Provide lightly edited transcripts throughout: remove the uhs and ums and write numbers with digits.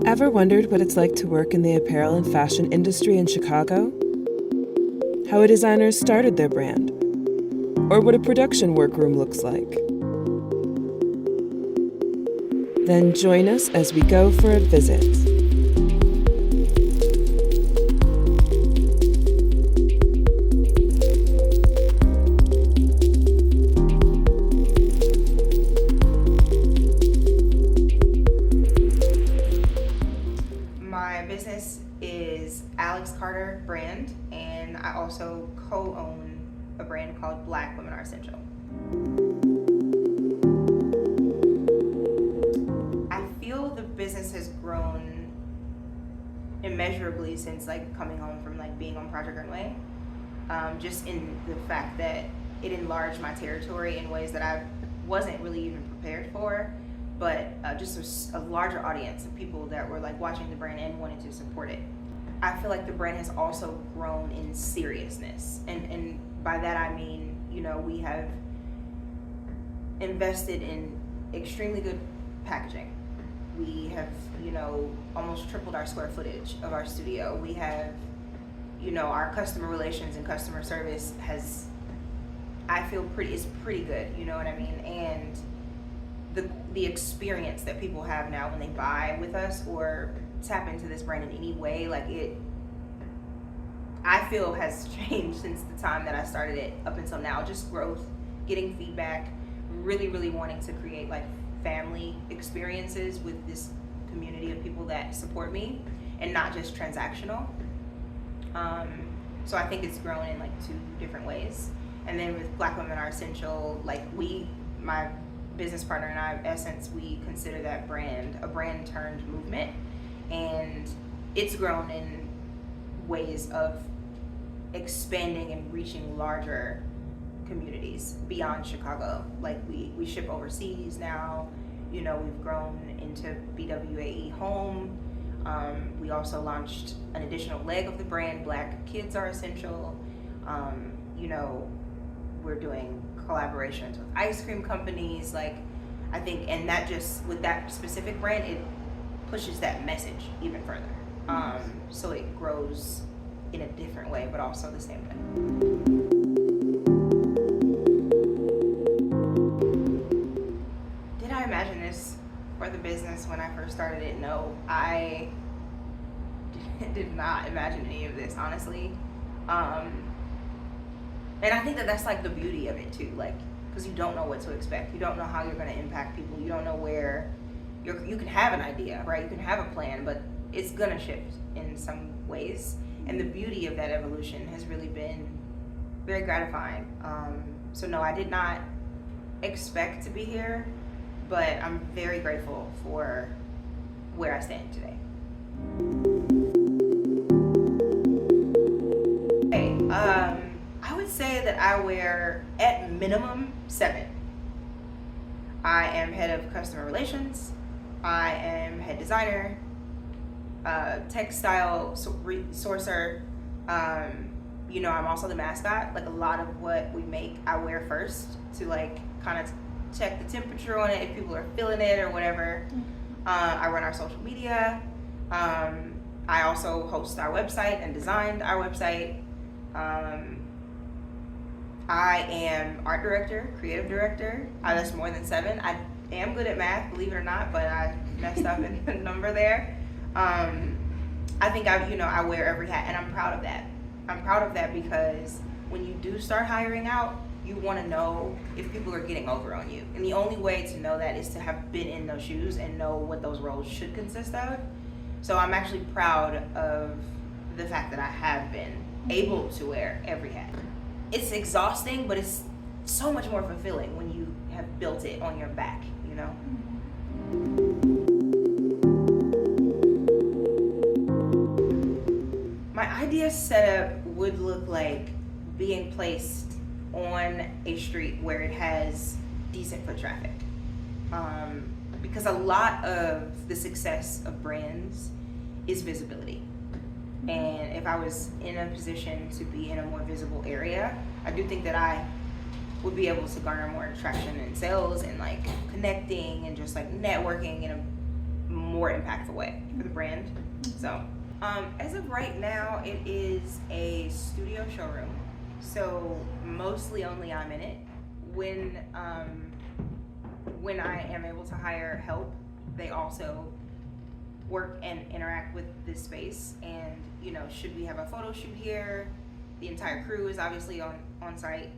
Ever wondered what it's like to work in the apparel and fashion industry in Chicago? How a designer started their brand? Or what a production workroom looks like? Then join us as we go for a visit. My business is Alex Carter brand, and I also co-own a brand called Black Women Are Essential. I feel the business has grown immeasurably since coming home from being on Project Runway. Just in the fact that it enlarged my territory in ways that I wasn't really even prepared for, but just a larger audience of people that were watching the brand and wanted to support it. I feel like the brand has also grown in seriousness, and by that I mean, we have invested in extremely good packaging. We have, almost tripled our square footage of our studio. We have, our customer relations and customer service is pretty good, you know what I mean? And the experience that people have now when they buy with us or tap into this brand in any way, I feel has changed since the time that I started it up until now. Just growth, getting feedback, really, really wanting to create family experiences with this community of people that support me and not just transactional. So I think it's grown in two different ways. And then with Black Women Are Essential, my business partner and I, in essence, we consider that brand a brand turned movement, and it's grown in ways of expanding and reaching larger communities beyond Chicago. We ship overseas now. We've grown into BWAE home. We also launched an additional leg of the brand, Black Kids Are Essential. We're doing collaborations with ice cream companies. I think, and that just with that specific brand, it pushes that message even further. So it grows in a different way, but also the same way. Did I imagine this for the business when I first started it? No, I did not imagine any of this, honestly. And I think that's the beauty of it too, because you don't know what to expect. You don't know how you're going to impact people. You don't know where you can have an idea, right? You can have a plan, but it's going to shift in some ways. And the beauty of that evolution has really been very gratifying. So no, I did not expect to be here, but I'm very grateful for where I stand today. I would say that I wear at minimum 7. I am head of customer relations. I am head designer, textile sourcer. I'm also the mascot. A lot of what we make, I wear first to kind of check the temperature on it if people are feeling it or whatever. I run our social media. I also host our website and designed our website. I am art director, creative director. That's more than 7. I am good at math, believe it or not, but I messed up in the number there. I think I wear every hat, and I'm proud of that. I'm proud of that because when you do start hiring out, you want to know if people are getting over on you. And the only way to know that is to have been in those shoes and know what those roles should consist of. So I'm actually proud of the fact that I have been able to wear every hat. It's exhausting, but it's so much more fulfilling when you have built it on your back, My ideal setup would look like being placed on a street where it has decent foot traffic. Because a lot of the success of brands is visibility. And if I was in a position to be in a more visible area, I do think that I would be able to garner more traction in sales and connecting and just networking in a more impactful way for the brand. So as of right now, it is a studio showroom, so mostly only I'm in it. When I am able to hire help, they also work and interact with this space. And should we have a photo shoot here, the entire crew is obviously on site.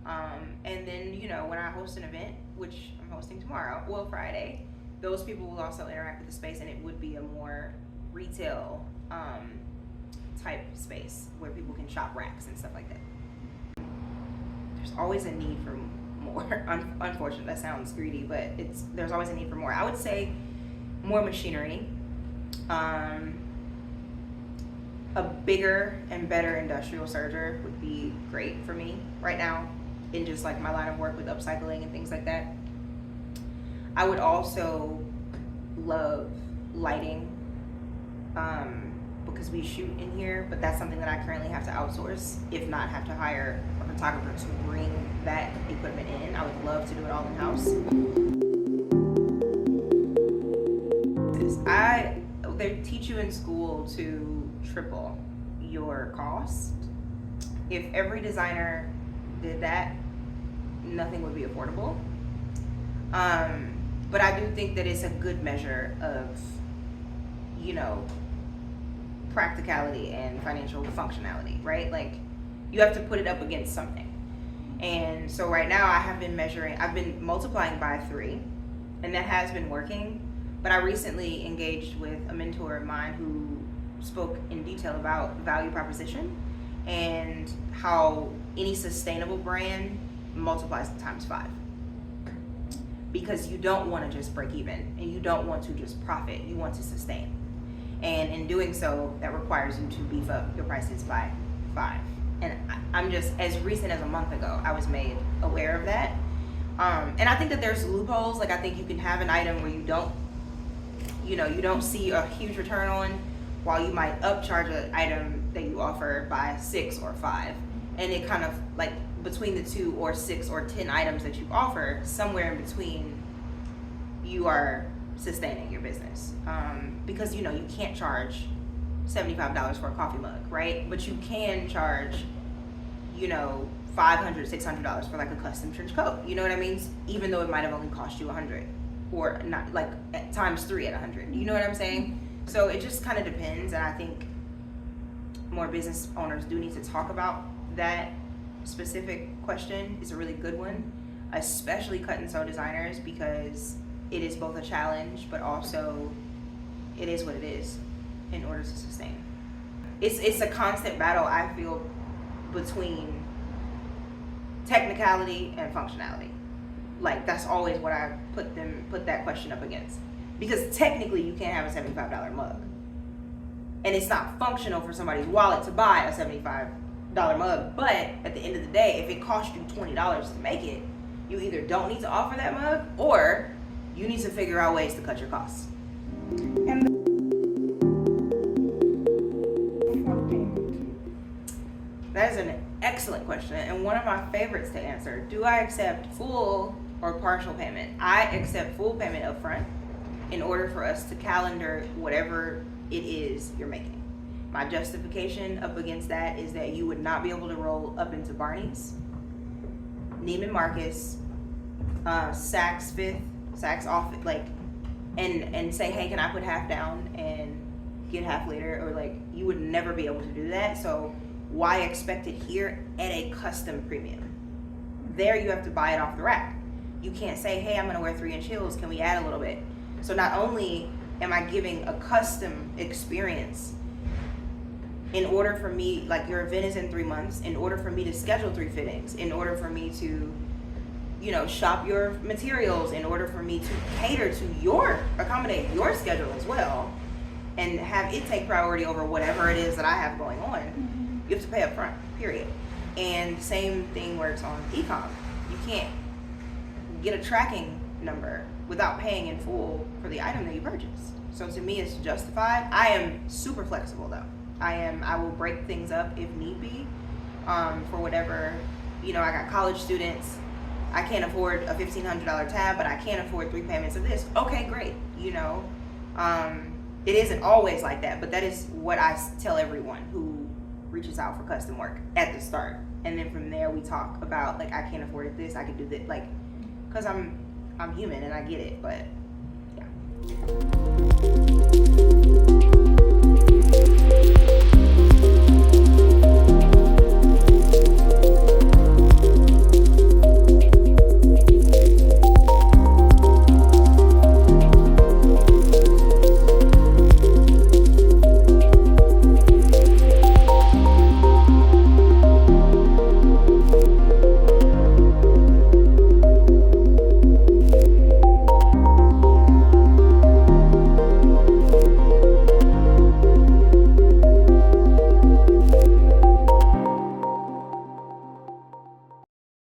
And then when I host an event, which I'm hosting tomorrow, well, Friday, those people will also interact with the space, and it would be a more retail type space where people can shop racks and stuff like that. There's always a need for more. Unfortunately, that sounds greedy, but there's always a need for more. I would say more machinery, a bigger and better industrial serger would be great for me right now in just like my line of work with upcycling and things like that. I would also love lighting, because we shoot in here, but that's something that I currently have to outsource, if not have to hire a photographer to bring that equipment in. I would love to do it all in-house. They teach you in school to triple your cost. If every designer did that, nothing would be affordable. But I do think that it's a good measure of, practicality and financial functionality, right? Like, you have to put it up against something. And so right now I've been multiplying by 3, and that has been working. But I recently engaged with a mentor of mine who spoke in detail about value proposition and how any sustainable brand multiplies times 5. Because you don't want to just break even, and you don't want to just profit, you want to sustain. And in doing so, that requires you to beef up your prices by 5. And I'm just, as recent as a month ago, I was made aware of that. And I think that there's loopholes. Like, I think you can have an item where you don't see a huge return on, while you might upcharge an item that you offer by 6 or 5. And it kind of like, between the 2 or 6 or 10 items that you offer, somewhere in between, you are sustaining your business. Because you can't charge $75 for a coffee mug, right? But you can charge $500, $600 for like a custom trench coat, you know what I mean? Even though it might have only cost you $100, or not, like at times 3 at $100, you know what I'm saying? So it just kind of depends. And I think more business owners do need to talk about that specific question. Is a really good one, especially cut and sew designers, because it is both a challenge, but also it is what it is in order to sustain. It's a constant battle, I feel, between technicality and functionality. Like, that's always what I put that question up against. Because technically you can't have a $75 mug, and it's not functional for somebody's wallet to buy a $75 mug. But at the end of the day, if it costs you $20 to make it, you either don't need to offer that mug, or you need to figure out ways to cut your costs. And that is an excellent question, and one of my favorites to answer. Do I accept full or partial payment? I accept full payment up front in order for us to calendar whatever it is you're making. My justification up against that is that you would not be able to roll up into Barney's, Neiman Marcus, Saks Fifth, Saks off, like, and say, hey, can I put half down and get half later? Or like, you would never be able to do that. So why expect it here at a custom premium? There you have to buy it off the rack. You can't say, hey, I'm gonna wear 3-inch heels, can we add a little bit? So not only am I giving a custom experience, in order for me, like, your event is in 3 months, in order for me to schedule 3 fittings, in order for me to, shop your materials, in order for me to cater to accommodate your schedule as well, and have it take priority over whatever it is that I have going on, you have to pay up front, period. And same thing works on e-com. You can't get a tracking number without paying in full for the item that you purchased. So to me, it's justified. I am super flexible though. I will break things up if need be, for whatever, I got college students. I can't afford a $1,500 tab, but I can't afford 3 payments of this. Okay, great. It isn't always like that, but that is what I tell everyone who reaches out for custom work at the start. And then from there we talk about, like, I can't afford this, I can do this, like, because I'm human and I get it, but yeah.